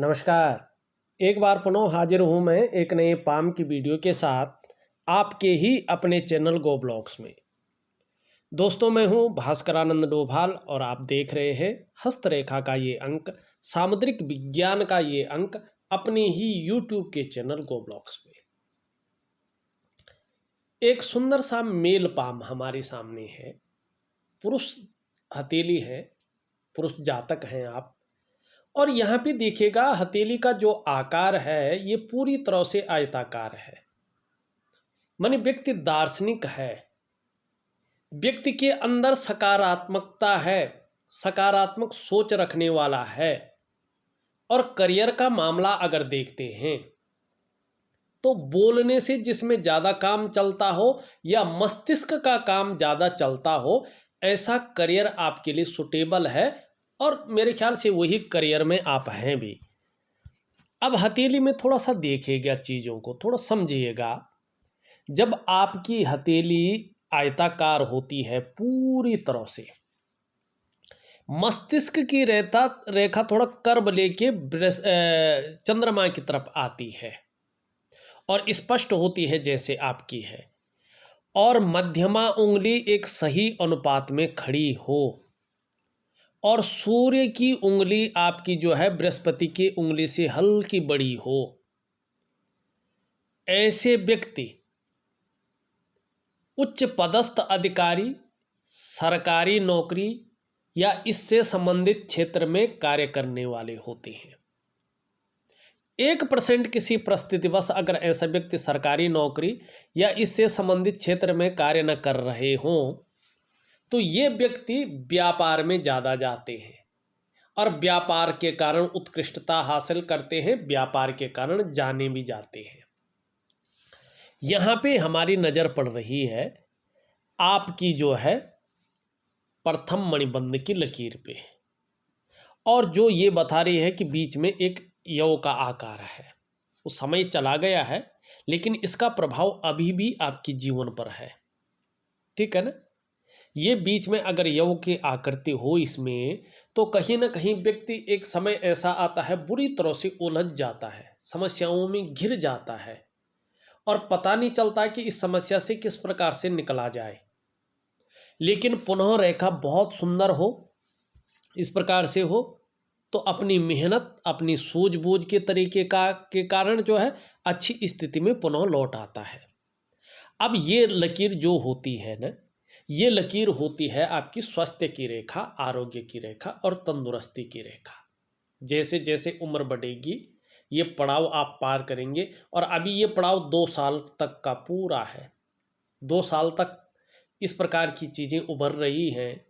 नमस्कार। एक बार पुनः हाजिर हूँ मैं एक नए पाम की वीडियो के साथ आपके ही अपने चैनल गो ब्लॉग्स में। दोस्तों, मैं हूँ भास्करानंद डोभाल और आप देख रहे हैं हस्तरेखा का ये अंक, सामुद्रिक विज्ञान का ये अंक अपने ही यूट्यूब के चैनल गो ब्लॉग्स में। एक सुंदर सा मेल पाम हमारे सामने है। पुरुष हथेली है, पुरुष जातक हैं आप। और यहाँ पे देखिएगा हथेली का जो आकार है ये पूरी तरह से आयताकार है। माने व्यक्ति दार्शनिक है, व्यक्ति के अंदर सकारात्मकता है, सकारात्मक सोच रखने वाला है। और करियर का मामला अगर देखते हैं तो बोलने से जिसमें ज़्यादा काम चलता हो या मस्तिष्क का काम ज़्यादा चलता हो, ऐसा करियर आपके लिए सुटेबल है। और मेरे ख्याल से वही करियर में आप हैं भी। अब हथेली में थोड़ा सा देखिएगा, चीज़ों को थोड़ा समझिएगा। जब आपकी हथेली आयताकार होती है पूरी तरह से, मस्तिष्क की रेखा थोड़ा कर्व लेके चंद्रमा की तरफ आती है और स्पष्ट होती है जैसे आपकी है, और मध्यमा उंगली एक सही अनुपात में खड़ी हो, और सूर्य की उंगली आपकी जो है बृहस्पति की उंगली से हल्की बड़ी हो, ऐसे व्यक्ति उच्च पदस्थ अधिकारी, सरकारी नौकरी या इससे संबंधित क्षेत्र में कार्य करने वाले होते हैं। 1% किसी परिस्थितिवश अगर ऐसा व्यक्ति सरकारी नौकरी या इससे संबंधित क्षेत्र में कार्य न कर रहे हों तो ये व्यक्ति व्यापार में ज़्यादा जाते हैं और व्यापार के कारण उत्कृष्टता हासिल करते हैं, व्यापार के कारण जाने भी जाते हैं। यहाँ पे हमारी नज़र पड़ रही है आपकी जो है प्रथम मणिबंध की लकीर पे, और जो ये बता रही है कि बीच में एक यव का आकार है। वो समय चला गया है लेकिन इसका प्रभाव अभी भी आपकी जीवन पर है, ठीक है ना। ये बीच में अगर यव की आकृति हो इसमें तो कहीं ना कहीं व्यक्ति एक समय ऐसा आता है बुरी तरह से उलझ जाता है, समस्याओं में घिर जाता है और पता नहीं चलता कि इस समस्या से किस प्रकार से निकला जाए। लेकिन पुनः रेखा बहुत सुंदर हो, इस प्रकार से हो तो अपनी मेहनत, अपनी सूझबूझ के तरीके के कारण जो है अच्छी स्थिति में पुनः लौट आता है। अब ये लकीर जो होती है ना, ये लकीर होती है आपकी स्वास्थ्य की रेखा, आरोग्य की रेखा और तंदुरुस्ती की रेखा। जैसे जैसे उम्र बढ़ेगी ये पड़ाव आप पार करेंगे, और अभी ये पड़ाव 2 साल तक का पूरा है। 2 साल तक इस प्रकार की चीज़ें उभर रही हैं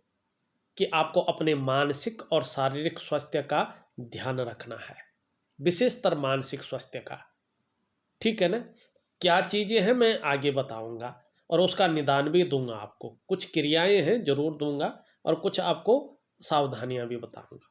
कि आपको अपने मानसिक और शारीरिक स्वास्थ्य का ध्यान रखना है, विशेषतर मानसिक स्वास्थ्य का, ठीक है ना। क्या चीज़ें हैं मैं आगे बताऊंगा और उसका निदान भी दूंगा आपको, कुछ क्रियाएं हैं जरूर दूंगा और कुछ आपको सावधानियां भी बताऊंगा।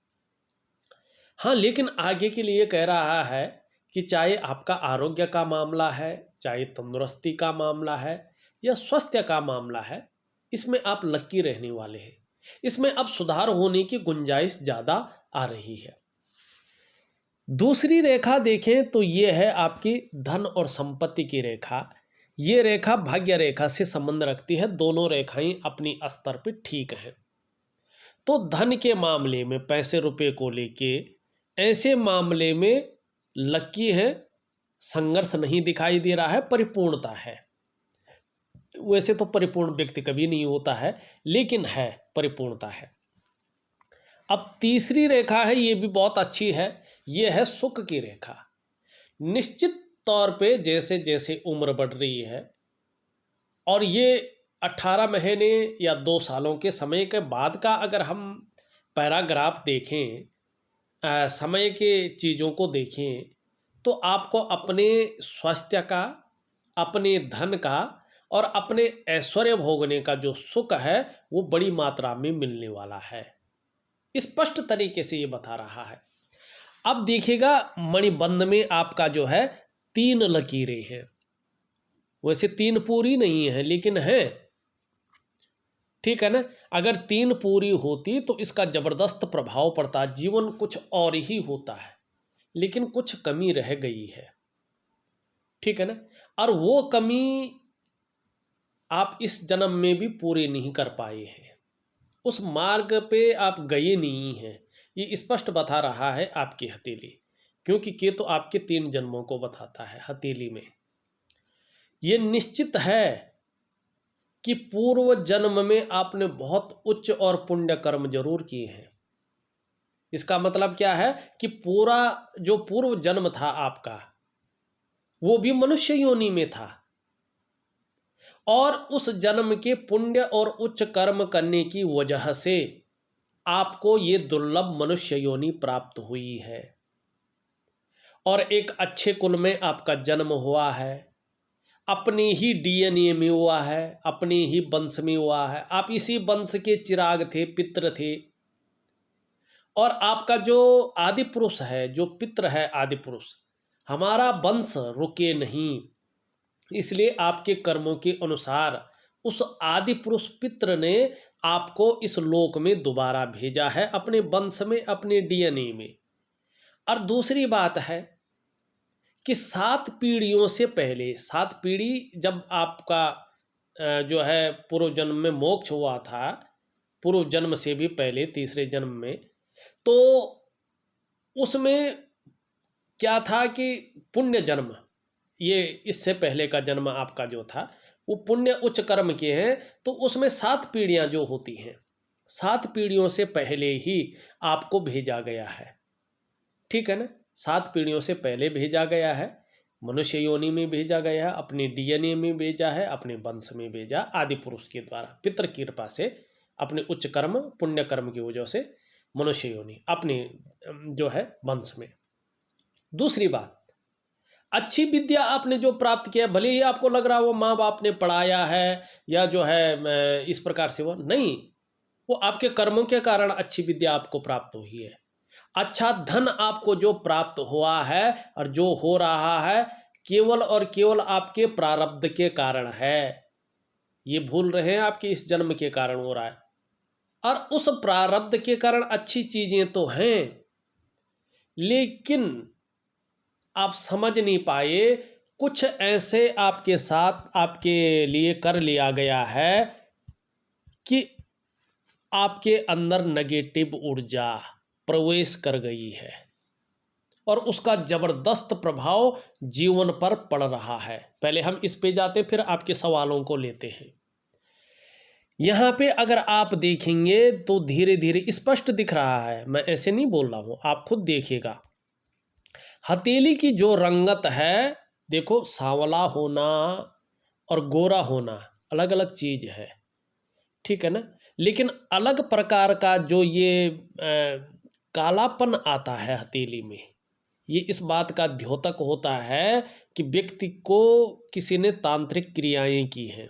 हाँ, लेकिन आगे के लिए कह रहा है कि चाहे आपका आरोग्य का मामला है, चाहे तंदुरुस्ती का मामला है या स्वास्थ्य का मामला है, इसमें आप लकी रहने वाले हैं। इसमें अब सुधार होने की गुंजाइश ज़्यादा आ रही है। दूसरी रेखा देखें तो ये है आपकी धन और संपत्ति की रेखा। ये रेखा भाग्य रेखा से संबंध रखती है। दोनों रेखाएं अपनी स्तर पर ठीक हैं। तो धन के मामले में, पैसे रुपए को लेके, ऐसे मामले में लकी है, संघर्ष नहीं दिखाई दे रहा है, परिपूर्णता है। वैसे तो परिपूर्ण व्यक्ति कभी नहीं होता है, लेकिन है, परिपूर्णता है। अब तीसरी रेखा है, ये भी बहुत अच्छी है, ये है सुख की रेखा। निश्चित तौर पे जैसे जैसे उम्र बढ़ रही है और ये 18 महीने या 2 सालों के समय के बाद का अगर हम पैराग्राफ देखें, समय के चीज़ों को देखें, तो आपको अपने स्वास्थ्य का, अपने धन का और अपने ऐश्वर्य भोगने का जो सुख है वो बड़ी मात्रा में मिलने वाला है। स्पष्ट तरीके से ये बता रहा है। अब देखिएगा मणिबंध में आपका जो है 3 लकीरें हैं। वैसे 3 पूरी नहीं है लेकिन है, ठीक है ना। अगर 3 पूरी होती तो इसका जबरदस्त प्रभाव पड़ता, जीवन कुछ और ही होता है। लेकिन कुछ कमी रह गई है, ठीक है ना। और वो कमी आप इस जन्म में भी पूरी नहीं कर पाए हैं, उस मार्ग पे आप गए नहीं हैं। ये स्पष्ट बता रहा है आपकी हथेली, क्योंकि केतु आपके 3 जन्मों को बताता है हथेली में। ये निश्चित है कि पूर्व जन्म में आपने बहुत उच्च और पुण्य कर्म जरूर किए हैं। इसका मतलब क्या है कि पूरा जो पूर्व जन्म था आपका, वो भी मनुष्य योनि में था, और उस जन्म के पुण्य और उच्च कर्म करने की वजह से आपको ये दुर्लभ मनुष्य योनि प्राप्त हुई है, और एक अच्छे कुल में आपका जन्म हुआ है, अपने ही डीएनए में हुआ है, अपने ही वंश में हुआ है। आप इसी वंश के चिराग थे, पितृ थे, और आपका जो आदि पुरुष है, जो पितृ है, आदि पुरुष, हमारा वंश रुके नहीं, इसलिए आपके कर्मों के अनुसार उस आदि पुरुष पितृ ने आपको इस लोक में दोबारा भेजा है, अपने वंश में, अपने डीएनए में। और दूसरी बात है कि 7 पीढ़ियों से पहले, 7 पीढ़ी जब आपका जो है पूर्व जन्म में मोक्ष हुआ था, पूर्व जन्म से भी पहले तीसरे जन्म में, तो उसमें क्या था कि पुण्य जन्म, ये इससे पहले का जन्म आपका जो था वो पुण्य उच्च कर्म के हैं, तो उसमें 7 पीढ़ियां जो होती हैं, 7 पीढ़ियों से पहले ही आपको भेजा गया है, ठीक है ना। 7 पीढ़ियों से पहले भेजा गया है, मनुष्य योनि में भेजा गया है, अपने डीएनए में भेजा है, अपने वंश में भेजा, आदि पुरुष के द्वारा पितृ की कृपा से, अपने उच्च कर्म पुण्य कर्म की वजह से मनुष्य योनि अपने जो है वंश में। दूसरी बात, अच्छी विद्या आपने जो प्राप्त किया, भले ही आपको लग रहा हो माँ बाप ने पढ़ाया है या जो है इस प्रकार से, वो नहीं, वो आपके कर्मों के कारण अच्छी विद्या आपको प्राप्त हुई है। अच्छा धन आपको जो प्राप्त हुआ है और जो हो रहा है, केवल और केवल आपके प्रारब्ध के कारण है। ये भूल रहे हैं, आपके इस जन्म के कारण हो रहा है, और उस प्रारब्ध के कारण अच्छी चीजें तो हैं, लेकिन आप समझ नहीं पाए, कुछ ऐसे आपके साथ आपके लिए कर लिया गया है कि आपके अंदर नेगेटिव ऊर्जा प्रवेश कर गई है, और उसका जबरदस्त प्रभाव जीवन पर पड़ रहा है। पहले हम इस पे जाते, फिर आपके सवालों को लेते हैं। यहाँ पे अगर आप देखेंगे तो धीरे धीरे स्पष्ट दिख रहा है, मैं ऐसे नहीं बोल रहा हूँ, आप खुद देखिएगा। हथेली की जो रंगत है, देखो, सांवला होना और गोरा होना अलग अलग चीज है, ठीक है ना। लेकिन अलग प्रकार का जो ये कालापन आता है हथेली में, ये इस बात का द्योतक होता है कि व्यक्ति को किसी ने तांत्रिक क्रियाएं की हैं,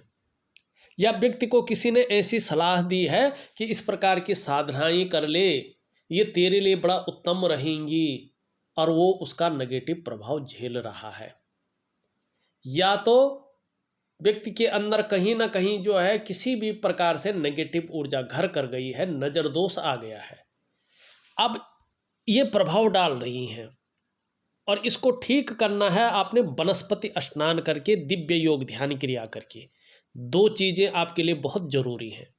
या व्यक्ति को किसी ने ऐसी सलाह दी है कि इस प्रकार की साधनाएं कर ले, ये तेरे लिए बड़ा उत्तम रहेंगी, और वो उसका नेगेटिव प्रभाव झेल रहा है। या तो व्यक्ति के अंदर कहीं ना कहीं जो है किसी भी प्रकार से नेगेटिव ऊर्जा घर कर गई है, नजर दोष आ गया है, अब ये प्रभाव डाल रही हैं, और इसको ठीक करना है आपने वनस्पति स्नान करके, दिव्य योग ध्यान क्रिया करके। 2 चीजें आपके लिए बहुत जरूरी हैं।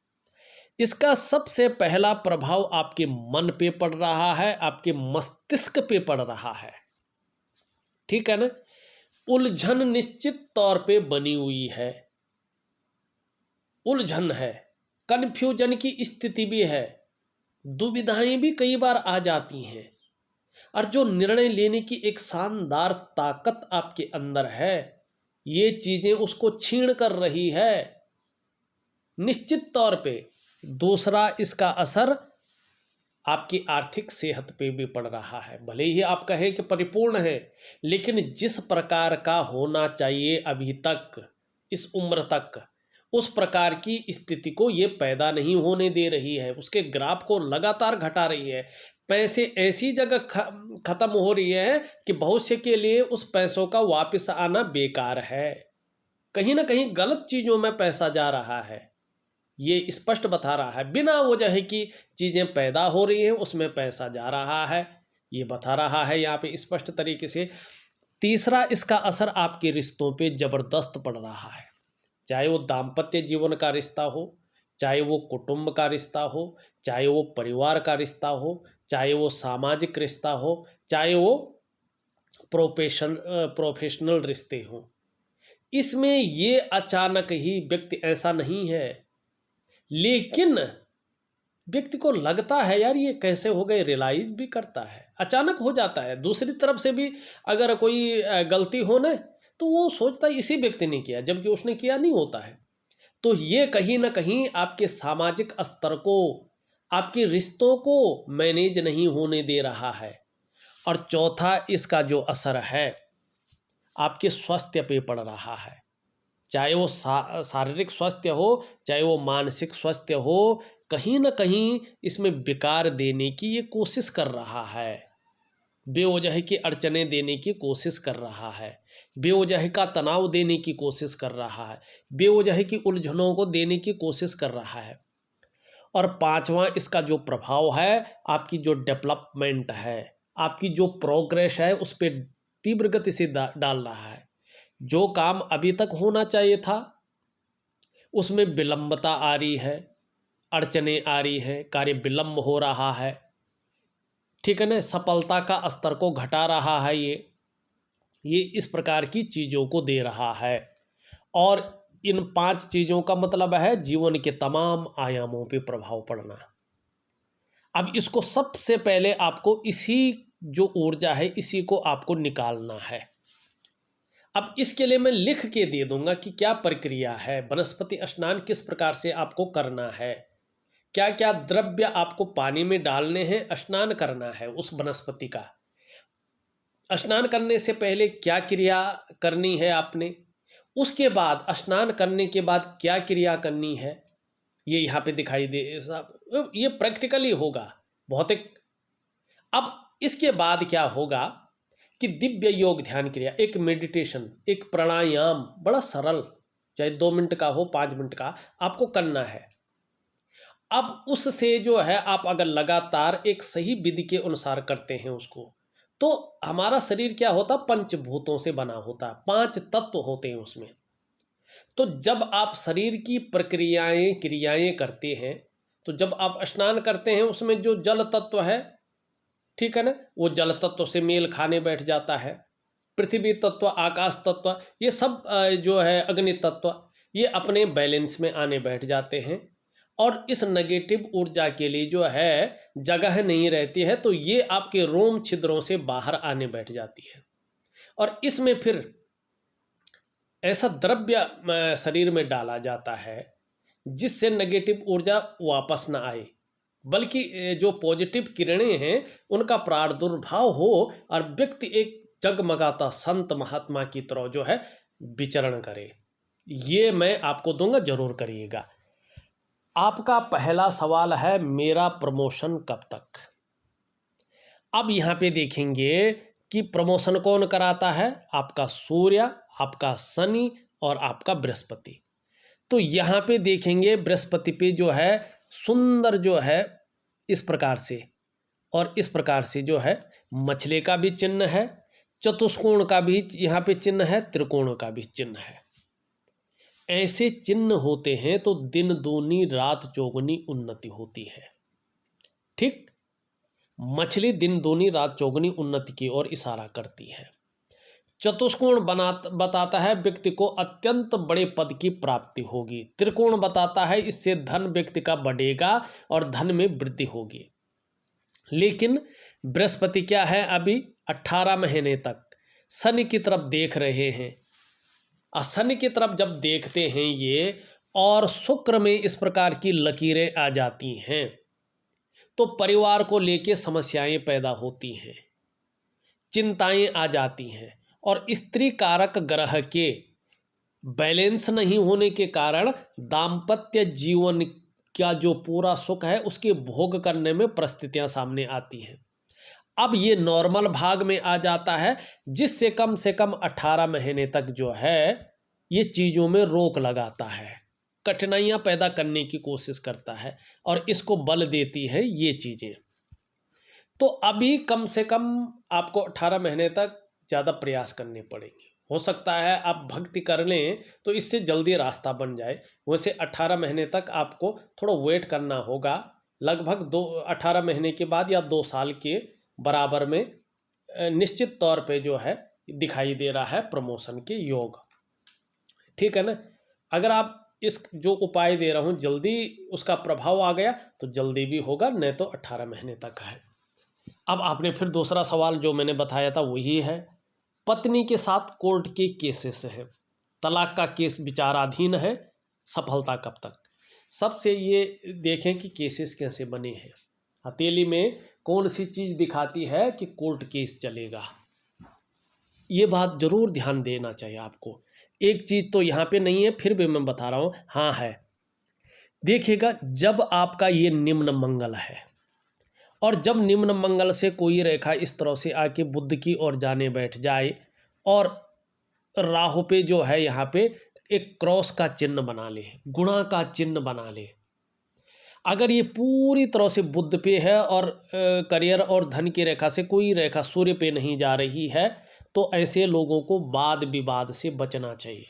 इसका सबसे पहला प्रभाव आपके मन पे पड़ रहा है, आपके मस्तिष्क पे पड़ रहा है, ठीक है ना। उलझन निश्चित तौर पे बनी हुई है, उलझन है, कन्फ्यूजन की स्थिति भी है, दुविधाएं भी कई बार आ जाती हैं, और जो निर्णय लेने की एक शानदार ताकत आपके अंदर है, ये चीजें उसको छीण कर रही है निश्चित तौर पे। दूसरा, इसका असर आपकी आर्थिक सेहत पे भी पड़ रहा है। भले ही आप कहें कि परिपूर्ण है, लेकिन जिस प्रकार का होना चाहिए अभी तक, इस उम्र तक, उस प्रकार की स्थिति को ये पैदा नहीं होने दे रही है, उसके ग्राफ को लगातार घटा रही है। पैसे ऐसी जगह खत्म हो रही है कि भविष्य के लिए उस पैसों का वापस आना बेकार है। कहीं ना कहीं गलत चीज़ों में पैसा जा रहा है, ये स्पष्ट बता रहा है। बिना वजह की चीज़ें पैदा हो रही हैं, उसमें पैसा जा रहा है, ये बता रहा है यहाँ पे स्पष्ट तरीके से। तीसरा, इसका असर आपके रिश्तों पे जबरदस्त पड़ रहा है, चाहे वो दाम्पत्य जीवन का रिश्ता हो, चाहे वो कुटुंब का रिश्ता हो, चाहे वो परिवार का रिश्ता हो, चाहे वो सामाजिक रिश्ता हो, चाहे वो प्रोफेशनल रिश्ते हों। इसमें ये अचानक ही व्यक्ति, ऐसा नहीं है, लेकिन व्यक्ति को लगता है यार ये कैसे हो गए, रियलाइज भी करता है, अचानक हो जाता है। दूसरी तरफ से भी अगर कोई गलती हो ना, तो वो सोचता है इसी व्यक्ति ने किया, जबकि उसने किया नहीं होता है। तो ये कहीं ना कहीं आपके सामाजिक स्तर को, आपके रिश्तों को मैनेज नहीं होने दे रहा है। और चौथा, इसका जो असर है आपके स्वास्थ्य पे पड़ रहा है, चाहे वो शारीरिक स्वास्थ्य हो, चाहे वो मानसिक स्वास्थ्य हो, कहीं ना कहीं इसमें विकार देने की ये कोशिश कर रहा है, बेवजह की अड़चने देने की कोशिश कर रहा है, बेवजह का तनाव देने की कोशिश कर रहा है, बेवजह की उलझनों को देने की कोशिश कर रहा है। और पांचवा, इसका जो प्रभाव है आपकी जो डेवलपमेंट है, आपकी जो प्रोग्रेस है, उस पर तीव्र गति से डाल रहा है। जो काम अभी तक होना चाहिए था उसमें विलंबता आ रही है, अड़चने आ रही है, कार्य विलंब हो रहा है, ठीक है ना, सफलता का स्तर को घटा रहा है, ये इस प्रकार की चीज़ों को दे रहा है। और इन 5 चीज़ों का मतलब है जीवन के तमाम आयामों पे प्रभाव पड़ना। अब इसको सबसे पहले आपको इसी जो ऊर्जा है इसी को आपको निकालना है। अब इसके लिए मैं लिख के दे दूंगा कि क्या प्रक्रिया है, वनस्पति स्नान किस प्रकार से आपको करना है, क्या क्या द्रव्य आपको पानी में डालने हैं, स्नान करना है उस वनस्पति का। स्नान करने से पहले क्या क्रिया करनी है आपने, उसके बाद स्नान करने के बाद क्या क्रिया करनी है, ये यहाँ पे दिखाई दे साहब, ये प्रैक्टिकली होगा भौतिक। अब इसके बाद क्या होगा कि दिव्य योग ध्यान क्रिया, एक मेडिटेशन, एक प्राणायाम, बड़ा सरल, चाहे 2 मिनट का हो, 5 मिनट का, आपको करना है। अब उससे जो है आप अगर लगातार एक सही विधि के अनुसार करते हैं उसको, तो हमारा शरीर क्या होता, पंचभूतों से बना होता है, 5 तत्व होते हैं उसमें। तो जब आप शरीर की प्रक्रियाएं क्रियाएं करते हैं, तो जब आप स्नान करते हैं उसमें जो जल तत्व है, ठीक है ना, वो जल तत्व से मेल खाने बैठ जाता है। पृथ्वी तत्व, आकाश तत्व, ये सब जो है अग्नि तत्व, ये अपने बैलेंस में आने बैठ जाते हैं। और इस नेगेटिव ऊर्जा के लिए जो है जगह नहीं रहती है, तो ये आपके रोम छिद्रों से बाहर आने बैठ जाती है। और इसमें फिर ऐसा द्रव्य शरीर में डाला जाता है जिससे नेगेटिव ऊर्जा वापस ना आए, बल्कि जो पॉजिटिव किरणें हैं उनका प्रादुर्भाव हो और व्यक्ति एक जगमगाता संत महात्मा की तरह जो है विचरण करे। ये मैं आपको दूंगा, जरूर करिएगा। आपका पहला सवाल है मेरा प्रमोशन कब तक। अब यहाँ पे देखेंगे कि प्रमोशन कौन कराता है, आपका सूर्य, आपका शनि और आपका बृहस्पति। तो यहाँ पे देखेंगे बृहस्पति पे जो है सुंदर जो है इस प्रकार से और इस प्रकार से जो है मछली का भी चिन्ह है, चतुष्कोण का भी यहाँ पे चिन्ह है, त्रिकोण का भी चिन्ह है। ऐसे चिन्ह होते हैं तो दिन दूनी रात चौगुनी उन्नति होती है। ठीक, मछली दिन दूनी रात चौगुनी उन्नति की ओर इशारा करती है। चतुष्कोण बताता है व्यक्ति को अत्यंत बड़े पद की प्राप्ति होगी। त्रिकोण बताता है इससे धन व्यक्ति का बढ़ेगा और धन में वृद्धि होगी। लेकिन बृहस्पति क्या है, अभी 18 महीने तक शनि की तरफ देख रहे हैं। शनि की तरफ जब देखते हैं ये और शुक्र में इस प्रकार की लकीरें आ जाती हैं, तो परिवार को लेके समस्याएं पैदा होती हैं, चिंताएं आ जाती हैं। और स्त्री कारक ग्रह के बैलेंस नहीं होने के कारण दाम्पत्य जीवन का जो पूरा सुख है उसके भोग करने में परिस्थितियां सामने आती हैं। अब ये नॉर्मल भाग में आ जाता है, जिससे कम से कम 18 महीने तक जो है ये चीज़ों में रोक लगाता है, कठिनाइयां पैदा करने की कोशिश करता है और इसको बल देती है ये चीज़ें। तो अभी कम से कम आपको 18 महीने तक ज़्यादा प्रयास करने पड़ेंगे। हो सकता है आप भक्ति कर लें तो इससे जल्दी रास्ता बन जाए, वैसे 18 महीने तक आपको थोड़ा वेट करना होगा। लगभग 18 महीने के बाद या 2 साल के बराबर में निश्चित तौर पे जो है दिखाई दे रहा है प्रमोशन के योग। ठीक है ना। अगर आप इस जो उपाय दे रहा हूँ जल्दी उसका प्रभाव आ गया तो जल्दी भी होगा, नहीं तो 18 महीने तक है। अब आपने फिर दूसरा सवाल जो मैंने बताया था वही है, पत्नी के साथ कोर्ट के केसेस है, तलाक का केस विचाराधीन है, सफलता कब तक। सबसे ये देखें कि केसेस कैसे बने हैं, हथेली में कौन सी चीज़ दिखाती है कि कोर्ट केस चलेगा। ये बात जरूर ध्यान देना चाहिए आपको। एक चीज़ तो यहाँ पे नहीं है, फिर भी मैं बता रहा हूँ, हाँ है। देखिएगा जब आपका ये निम्न मंगल है और जब निम्न मंगल से कोई रेखा इस तरह से आके बुध की ओर जाने बैठ जाए और राहु पे जो है यहाँ पे एक क्रॉस का चिन्ह बना ले, गुणा का चिन्ह बना ले, अगर ये पूरी तरह से बुध पे है और करियर और धन की रेखा से कोई रेखा सूर्य पे नहीं जा रही है, तो ऐसे लोगों को वाद विवाद से बचना चाहिए।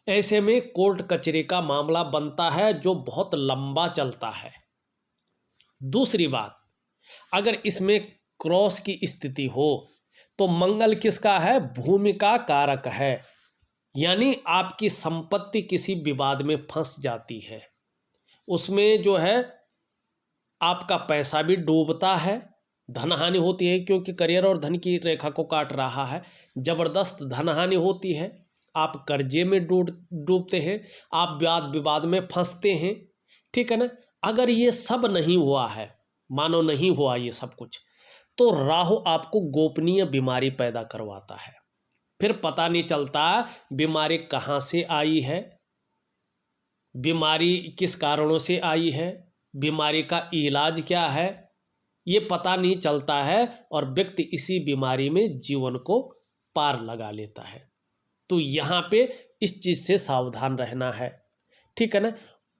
ऐसे में कोर्ट कचहरी का मामला बनता है जो बहुत लंबा चलता है। दूसरी बात, अगर इसमें क्रॉस की स्थिति हो तो मंगल किसका है, भूमि का कारक है, यानी आपकी संपत्ति किसी विवाद में फंस जाती है, उसमें जो है आपका पैसा भी डूबता है, धन हानि होती है क्योंकि करियर और धन की रेखा को काट रहा है, जबरदस्त धन हानि होती है, आप कर्जे में डूबते हैं, आप वाद विवाद में फंसते हैं। ठीक है ना। अगर ये सब नहीं हुआ है, मानो नहीं हुआ ये सब कुछ, तो राहु आपको गोपनीय बीमारी पैदा करवाता है, फिर पता नहीं चलता बीमारी कहाँ से आई है, बीमारी किस कारणों से आई है, बीमारी का इलाज क्या है, ये पता नहीं चलता है और व्यक्ति इसी बीमारी में जीवन को पार लगा लेता है। तो यहाँ पे इस चीज़ से सावधान रहना है। ठीक है ना।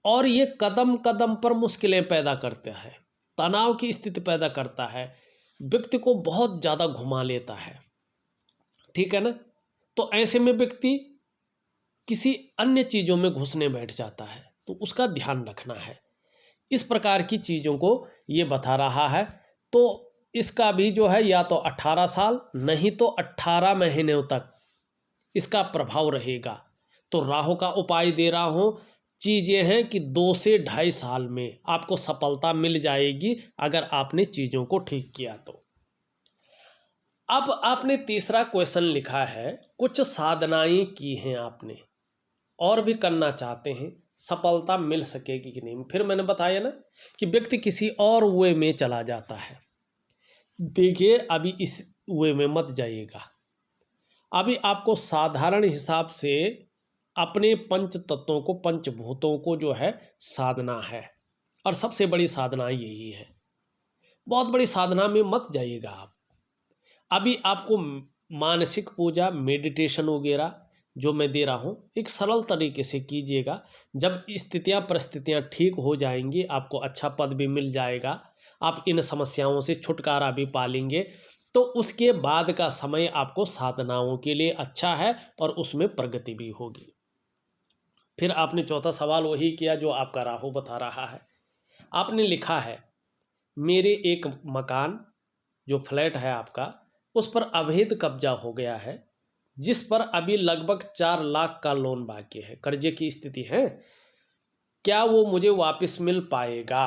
और ये कदम कदम पर मुश्किलें पैदा करता है, तनाव की स्थिति पैदा करता है, व्यक्ति को बहुत ज़्यादा घुमा लेता है। ठीक है ना। तो ऐसे में व्यक्ति किसी अन्य चीज़ों में घुसने बैठ जाता है, तो उसका ध्यान रखना है। इस प्रकार की चीज़ों को ये बता रहा है। तो इसका भी जो है या तो 18 साल नहीं तो 18 महीनों तक इसका प्रभाव रहेगा। तो राहु का उपाय दे रहा हूँ, चीज़ ये है कि 2 से 2.5 साल में आपको सफलता मिल जाएगी अगर आपने चीज़ों को ठीक किया तो। अब आपने तीसरा क्वेश्चन लिखा है, कुछ साधनाएं की हैं आपने और भी करना चाहते हैं, सफलता मिल सकेगी कि नहीं। फिर मैंने बताया ना कि व्यक्ति किसी और वे में चला जाता है। देखिए अभी इस वे में मत जाइएगा, अभी आपको साधारण हिसाब से अपने पंच तत्वों को, पंचभूतों को जो है साधना है, और सबसे बड़ी साधना यही है। बहुत बड़ी साधना में मत जाइएगा आप। अभी आपको मानसिक पूजा, मेडिटेशन वगैरह जो मैं दे रहा हूँ एक सरल तरीके से कीजिएगा। जब स्थितियाँ परिस्थितियाँ ठीक हो जाएंगी, आपको अच्छा पद भी मिल जाएगा, आप इन समस्याओं से छुटकारा भी पा लेंगे, तो उसके बाद का समय आपको साधनाओं के लिए अच्छा है और उसमें प्रगति भी होगी। फिर आपने चौथा सवाल वही किया जो आपका राहु बता रहा है। आपने लिखा है, मेरे एक मकान जो फ्लैट है आपका, उस पर अवैध कब्जा हो गया है, जिस पर अभी लगभग 4 लाख का लोन बाकी है, कर्जे की स्थिति है, क्या वो मुझे वापस मिल पाएगा।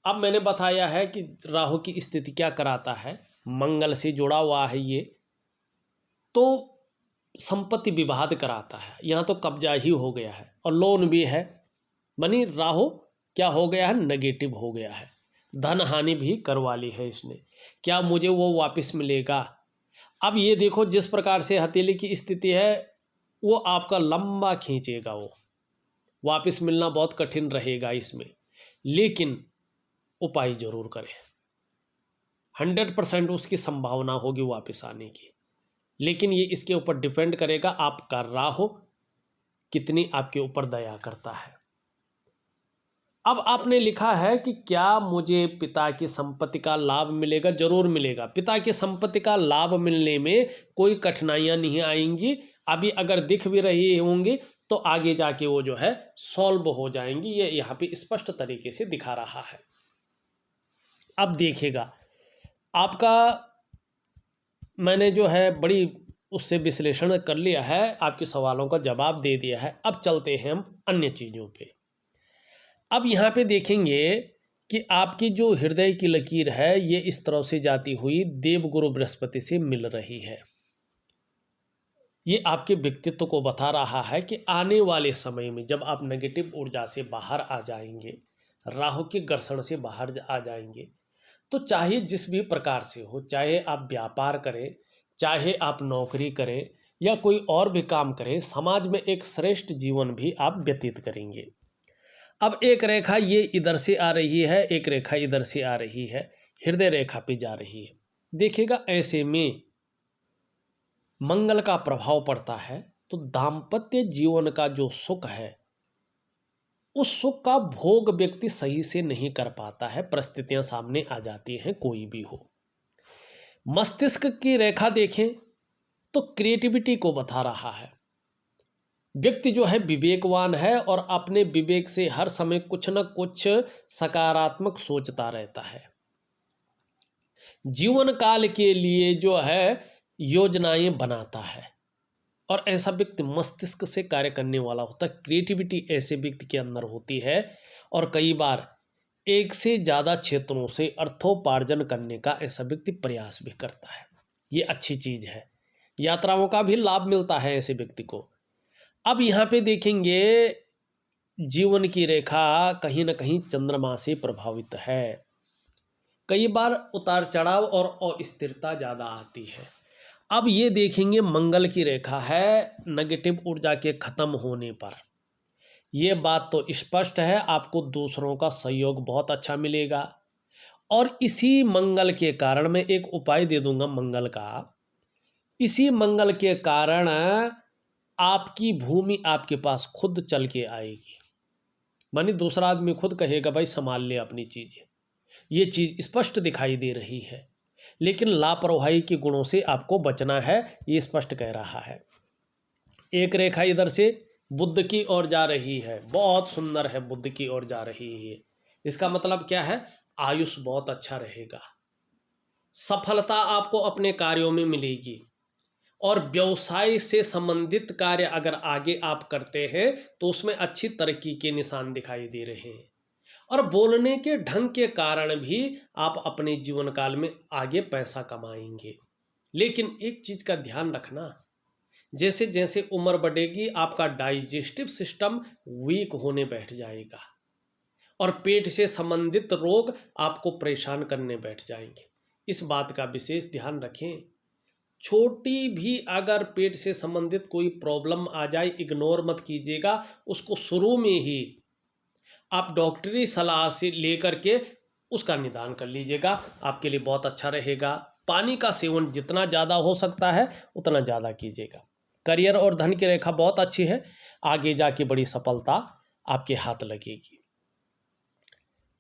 अब मैंने बताया है कि राहु की स्थिति क्या कराता है, मंगल से जुड़ा हुआ है ये, तो संपत्ति विवाद कराता है। यहाँ तो कब्जा ही हो गया है और लोन भी है, मानी राहु क्या हो गया है, नेगेटिव हो गया है, धन हानि भी करवा ली है इसने, क्या मुझे वो वापस मिलेगा। अब ये देखो जिस प्रकार से हथेली की स्थिति है वो आपका लंबा खींचेगा, वो वापस मिलना बहुत कठिन रहेगा इसमें, लेकिन उपाय जरूर करें, 100% उसकी संभावना होगी वापस आने की। लेकिन ये इसके ऊपर डिपेंड करेगा आपका राहु कितनी आपके ऊपर दया करता है। अब आपने लिखा है कि क्या मुझे पिता की संपत्ति का लाभ मिलेगा? जरूर मिलेगा। पिता की संपत्ति का लाभ मिलने में कोई कठिनाइयां नहीं आएंगी। अभी अगर दिख भी रही होंगी तो आगे जाके वो जो है सॉल्व हो जाएंगी। ये यहाँ पे स्पष्ट तरीके से दिखा रहा है। अब देखिएगा, आपका मैंने जो है बड़ी उससे विश्लेषण कर लिया है, आपके सवालों का जवाब दे दिया है। अब चलते हैं हम अन्य चीज़ों पे। अब यहाँ पे देखेंगे कि आपकी जो हृदय की लकीर है ये इस तरह से जाती हुई देवगुरु बृहस्पति से मिल रही है। ये आपके व्यक्तित्व को बता रहा है कि आने वाले समय में जब आप नेगेटिव ऊर्जा से बाहर आ जाएंगे, राहु के घर्षण से बाहर आ जाएंगे, तो चाहे जिस भी प्रकार से हो, चाहे आप व्यापार करें, चाहे आप नौकरी करें या कोई और भी काम करें, समाज में एक श्रेष्ठ जीवन भी आप व्यतीत करेंगे। अब एक रेखा ये इधर से आ रही है, एक रेखा इधर से आ रही है, हृदय रेखा पे जा रही है। देखिएगा, ऐसे में मंगल का प्रभाव पड़ता है तो दाम्पत्य जीवन का जो सुख है उस सुख का भोग व्यक्ति सही से नहीं कर पाता है। परिस्थितियां सामने आ जाती हैं, कोई भी हो। मस्तिष्क की रेखा देखें तो क्रिएटिविटी को बता रहा है। व्यक्ति जो है विवेकवान है और अपने विवेक से हर समय कुछ न कुछ सकारात्मक सोचता रहता है। जीवन काल के लिए जो है योजनाएं बनाता है और ऐसा व्यक्ति मस्तिष्क से कार्य करने वाला होता है। क्रिएटिविटी ऐसे व्यक्ति के अंदर होती है और कई बार एक से ज़्यादा क्षेत्रों से अर्थोपार्जन करने का ऐसा व्यक्ति प्रयास भी करता है। ये अच्छी चीज़ है। यात्राओं का भी लाभ मिलता है ऐसे व्यक्ति को। अब यहाँ पे देखेंगे, जीवन की रेखा कहीं ना कहीं चंद्रमा से प्रभावित है। कई बार उतार चढ़ाव और अस्थिरता ज़्यादा आती है। अब ये देखेंगे, मंगल की रेखा है नेगेटिव ऊर्जा के खत्म होने पर। ये बात तो स्पष्ट है, आपको दूसरों का सहयोग बहुत अच्छा मिलेगा। और इसी मंगल के कारण मैं एक उपाय दे दूंगा मंगल का। इसी मंगल के कारण आपकी भूमि आपके पास खुद चल के आएगी। मानी दूसरा आदमी खुद कहेगा भाई संभाल ले अपनी चीज़ें। ये चीज़ स्पष्ट दिखाई दे रही है, लेकिन लापरवाही के गुणों से आपको बचना है, ये स्पष्ट कह रहा है। एक रेखा इधर से बुध की ओर जा रही है, बहुत सुंदर है, बुध की ओर जा रही है। इसका मतलब क्या है? आयुष बहुत अच्छा रहेगा, सफलता आपको अपने कार्यों में मिलेगी और व्यवसाय से संबंधित कार्य अगर आगे आप करते हैं तो उसमें अच्छी तरक्की के निशान दिखाई दे रहे हैं। और बोलने के ढंग के कारण भी आप अपने जीवन काल में आगे पैसा कमाएंगे। लेकिन एक चीज़ का ध्यान रखना, जैसे जैसे उम्र बढ़ेगी आपका डाइजेस्टिव सिस्टम वीक होने बैठ जाएगा और पेट से संबंधित रोग आपको परेशान करने बैठ जाएंगे। इस बात का विशेष ध्यान रखें। छोटी भी अगर पेट से संबंधित कोई प्रॉब्लम आ जाए, इग्नोर मत कीजिएगा उसको। शुरू में ही आप डॉक्टरी सलाह से लेकर के उसका निदान कर लीजिएगा, आपके लिए बहुत अच्छा रहेगा। पानी का सेवन जितना ज़्यादा हो सकता है उतना ज़्यादा कीजिएगा। करियर और धन की रेखा बहुत अच्छी है, आगे जाके बड़ी सफलता आपके हाथ लगेगी।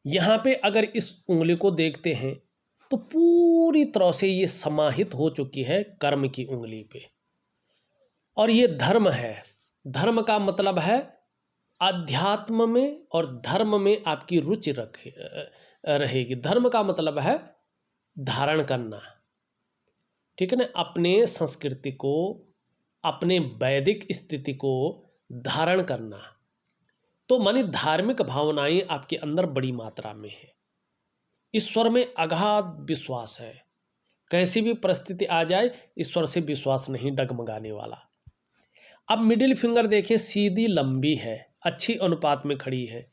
यहाँ पे अगर इस उंगली को देखते हैं तो पूरी तरह से ये समाहित हो चुकी है कर्म की उंगली पे, और ये धर्म है। धर्म का मतलब है अध्यात्म में और धर्म में आपकी रुचि रहेगी। धर्म का मतलब है धारण करना, ठीक है ना, अपने संस्कृति को, अपने वैदिक स्थिति को धारण करना। तो मानी धार्मिक भावनाएं आपके अंदर बड़ी मात्रा में है। ईश्वर में अगाध विश्वास है। कैसी भी परिस्थिति आ जाए ईश्वर से विश्वास नहीं डगमगाने वाला। अब मिडिल फिंगर देखें, सीधी लंबी है, अच्छी अनुपात में खड़ी है।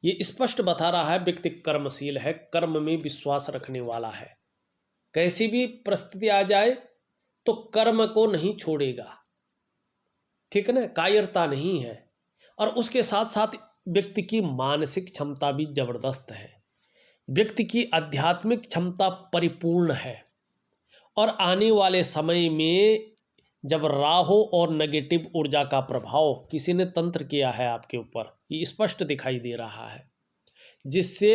ये स्पष्ट बता रहा है व्यक्ति कर्मशील है, कर्म में विश्वास रखने वाला है। कैसी भी परिस्थिति आ जाए तो कर्म को नहीं छोड़ेगा, ठीक है ना, कायरता नहीं है। और उसके साथ साथ व्यक्ति की मानसिक क्षमता भी जबरदस्त है। व्यक्ति की आध्यात्मिक क्षमता परिपूर्ण है। और आने वाले समय में जब राहु और नेगेटिव ऊर्जा का प्रभाव किसी ने तंत्र किया है आपके ऊपर, ये स्पष्ट दिखाई दे रहा है। जिससे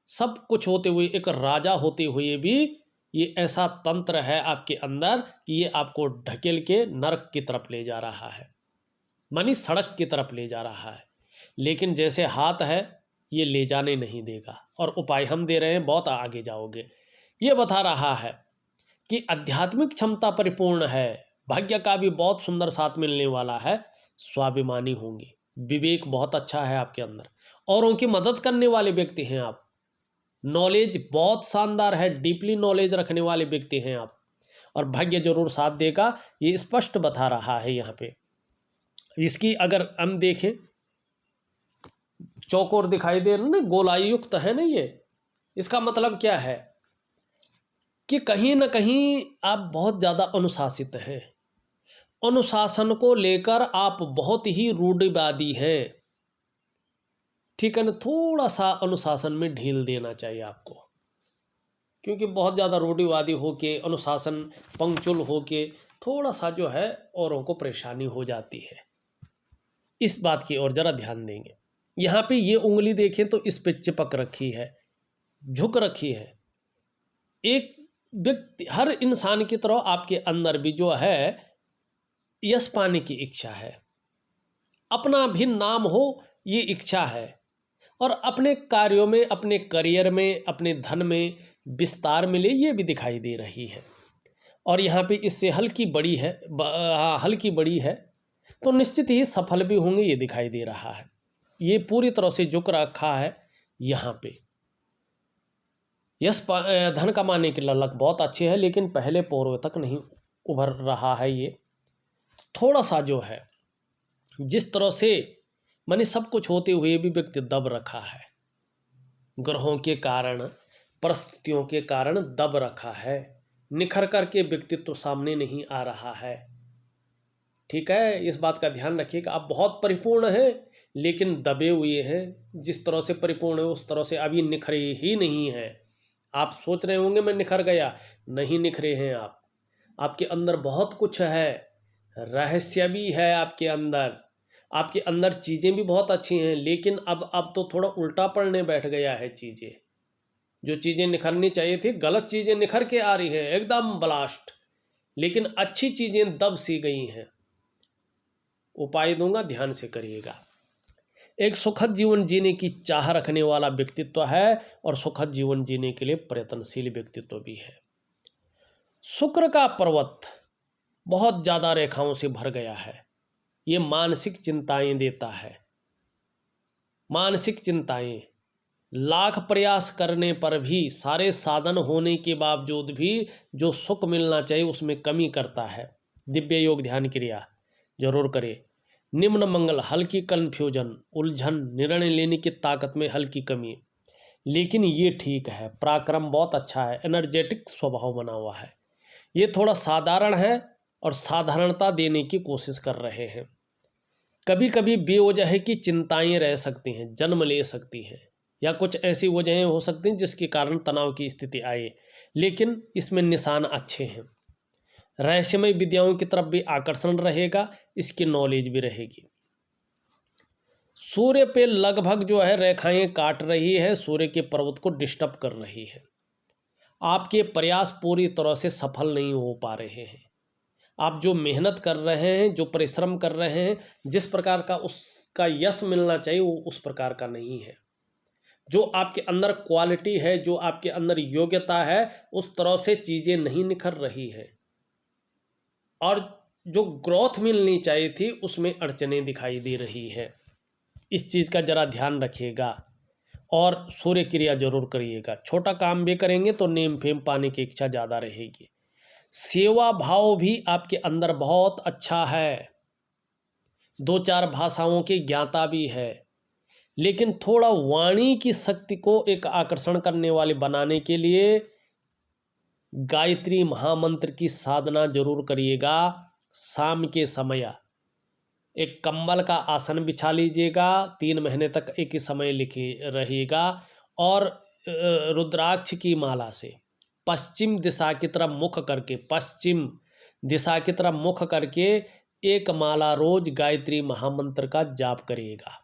सब कुछ होते हुए, एक राजा होते हुए भी ये ऐसा तंत्र है आपके अंदर कि ये आपको ढकेल के नरक की तरफ ले जा रहा है, मानी सड़क की तरफ ले जा रहा है। लेकिन जैसे हाथ है ये ले जाने नहीं देगा, और उपाय हम दे रहे हैं, बहुत आगे जाओगे। ये बता रहा है कि आध्यात्मिक क्षमता परिपूर्ण है, भाग्य का भी बहुत सुंदर साथ मिलने वाला है, स्वाभिमानी होंगे, विवेक बहुत अच्छा है आपके अंदर, औरों की मदद करने वाले व्यक्ति हैं आप, नॉलेज बहुत शानदार है, डीपली नॉलेज रखने वाले व्यक्ति हैं आप, और भाग्य जरूर साथ देगा, ये स्पष्ट बता रहा है यहाँ पे। इसकी अगर हम देखें, चौकोर दिखाई दे रहा ना, गोलाई युक्त है ना ये, इसका मतलब क्या है कि कहीं ना कहीं आप बहुत ज़्यादा अनुशासित हैं, अनुशासन को लेकर आप बहुत ही रूढ़िवादी हैं, ठीक है ना। थोड़ा सा अनुशासन में ढील देना चाहिए आपको, क्योंकि बहुत ज़्यादा रूढ़िवादी होके, अनुशासन पंक्चुअल होके थोड़ा सा जो है औरों को परेशानी हो जाती है। इस बात की ओर ज़रा ध्यान देंगे। यहाँ पे ये उंगली देखें तो इस पे चिपक रखी है, झुक रखी है। एक व्यक्ति, हर इंसान की तरह आपके अंदर भी जो है यश पाने की इच्छा है, अपना भी नाम हो ये इच्छा है, और अपने कार्यों में, अपने करियर में, अपने धन में विस्तार मिले ये भी दिखाई दे रही है। और यहाँ पे इससे हल्की बड़ी है, हल्की बड़ी है, तो निश्चित ही सफल भी होंगे ये दिखाई दे रहा है। ये पूरी तरह से झुक रखा है यहाँ पे। यश धन कमाने की ललक बहुत अच्छी है, लेकिन पहले पौरों तक नहीं उभर रहा है ये। थोड़ा सा जो है, जिस तरह से माने सब कुछ होते हुए भी व्यक्ति दब रखा है, ग्रहों के कारण, परिस्थितियों के कारण दब रखा है, निखर करके व्यक्तित्व सामने नहीं आ रहा है, ठीक है। इस बात का ध्यान रखिएगा, आप बहुत परिपूर्ण हैं लेकिन दबे हुए हैं। जिस तरह से परिपूर्ण है उस तरह से अभी निखरे ही नहीं है। आप सोच रहे होंगे मैं निखर गया, नहीं निखरे हैं आप। आपके अंदर बहुत कुछ है, रहस्य भी है आपके अंदर, आपके अंदर चीज़ें भी बहुत अच्छी हैं, लेकिन अब तो थोड़ा उल्टा पड़ने बैठ गया है चीज़ें। जो चीज़ें निखरनी चाहिए थी, गलत चीज़ें निखर के आ रही हैं एकदम ब्लास्ट, लेकिन अच्छी चीज़ें दब सी गई हैं। उपाय दूंगा, ध्यान से करिएगा। एक सुखद जीवन जीने की चाह रखने वाला व्यक्तित्व है, और सुखद जीवन जीने के लिए प्रयत्नशील व्यक्तित्व भी है। शुक्र का पर्वत बहुत ज़्यादा रेखाओं से भर गया है, ये मानसिक चिंताएं देता है, मानसिक चिंताएं। लाख प्रयास करने पर भी, सारे साधन होने के बावजूद भी जो सुख मिलना चाहिए उसमें कमी करता है। दिव्य योग ध्यान क्रिया जरूर करें। निम्न मंगल, हल्की कन्फ्यूजन, उलझन, निर्णय लेने की ताकत में हल्की कमी, लेकिन ये ठीक है। पराक्रम बहुत अच्छा है, एनर्जेटिक स्वभाव बना हुआ है। ये थोड़ा साधारण है और साधारणता देने की कोशिश कर रहे हैं। कभी कभी बेवजह की चिंताएं रह सकती हैं, जन्म ले सकती हैं, या कुछ ऐसी वजहें हो सकती हैं जिसके कारण तनाव की स्थिति आए, लेकिन इसमें निशान अच्छे हैं। रहस्यमय विद्याओं की तरफ भी आकर्षण रहेगा, इसकी नॉलेज भी रहेगी। सूर्य पे लगभग जो है रेखाएं काट रही है, सूर्य के पर्वत को डिस्टर्ब कर रही है। आपके प्रयास पूरी तरह से सफल नहीं हो पा रहे हैं। आप जो मेहनत कर रहे हैं, जो परिश्रम कर रहे हैं, जिस प्रकार का उसका यश मिलना चाहिए वो उस प्रकार का नहीं है। जो आपके अंदर क्वालिटी है, जो आपके अंदर योग्यता है, उस तरह से चीज़ें नहीं निखर रही है, और जो ग्रोथ मिलनी चाहिए थी उसमें अड़चनें दिखाई दे रही है। इस चीज़ का ज़रा ध्यान रखिएगा, और सूर्य क्रिया जरूर करिएगा। छोटा काम भी करेंगे तो नेम फेम पाने की इच्छा ज़्यादा रहेगी। सेवा भाव भी आपके अंदर बहुत अच्छा है, 2-4 भाषाओं की ज्ञाता भी है, लेकिन थोड़ा वाणी की शक्ति को एक आकर्षण करने वाले बनाने के लिए गायत्री महामंत्र की साधना जरूर करिएगा। शाम के समय एक कंबल का आसन बिछा लीजिएगा, 3 महीने तक एक ही समय लिखे रहिएगा, और रुद्राक्ष की माला से पश्चिम दिशा की तरफ मुख करके, पश्चिम दिशा की तरफ मुख करके एक माला रोज गायत्री महामंत्र का जाप करिएगा।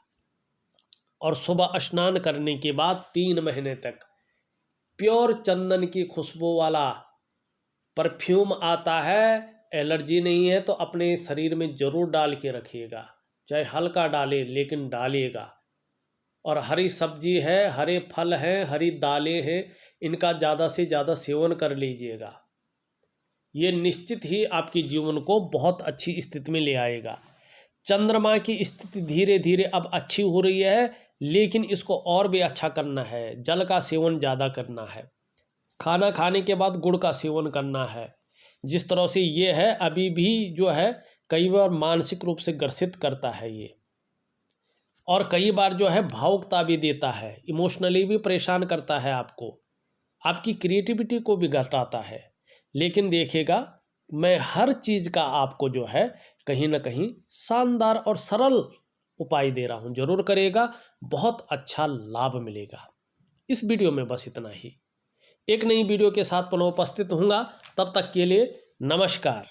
और सुबह स्नान करने के बाद 3 महीने तक प्योर चंदन की खुशबू वाला परफ्यूम आता है। एलर्जी नहीं है तो अपने शरीर में ज़रूर डाल के रखिएगा, चाहे हल्का डाले लेकिन डालिएगा। और हरी सब्जी है, हरे फल हैं, हरी दालें हैं, इनका ज़्यादा से ज़्यादा सेवन कर लीजिएगा। ये निश्चित ही आपके जीवन को बहुत अच्छी स्थिति में ले आएगा। चंद्रमा की स्थिति धीरे धीरे अब अच्छी हो रही है, लेकिन इसको और भी अच्छा करना है। जल का सेवन ज़्यादा करना है, खाना खाने के बाद गुड़ का सेवन करना है। जिस तरह से ये है अभी भी जो है कई बार मानसिक रूप से ग्रसित करता है ये, और कई बार जो है भावुकता भी देता है, इमोशनली भी परेशान करता है आपको, आपकी क्रिएटिविटी को भी घटाता है। लेकिन देखिएगा मैं हर चीज़ का आपको जो है कहीं ना कहीं शानदार और सरल उपाय दे रहा हूँ, जरूर करेगा, बहुत अच्छा लाभ मिलेगा। इस वीडियो में बस इतना ही। एक नई वीडियो के साथ पुनः उपस्थित होऊंगा, तब तक के लिए नमस्कार।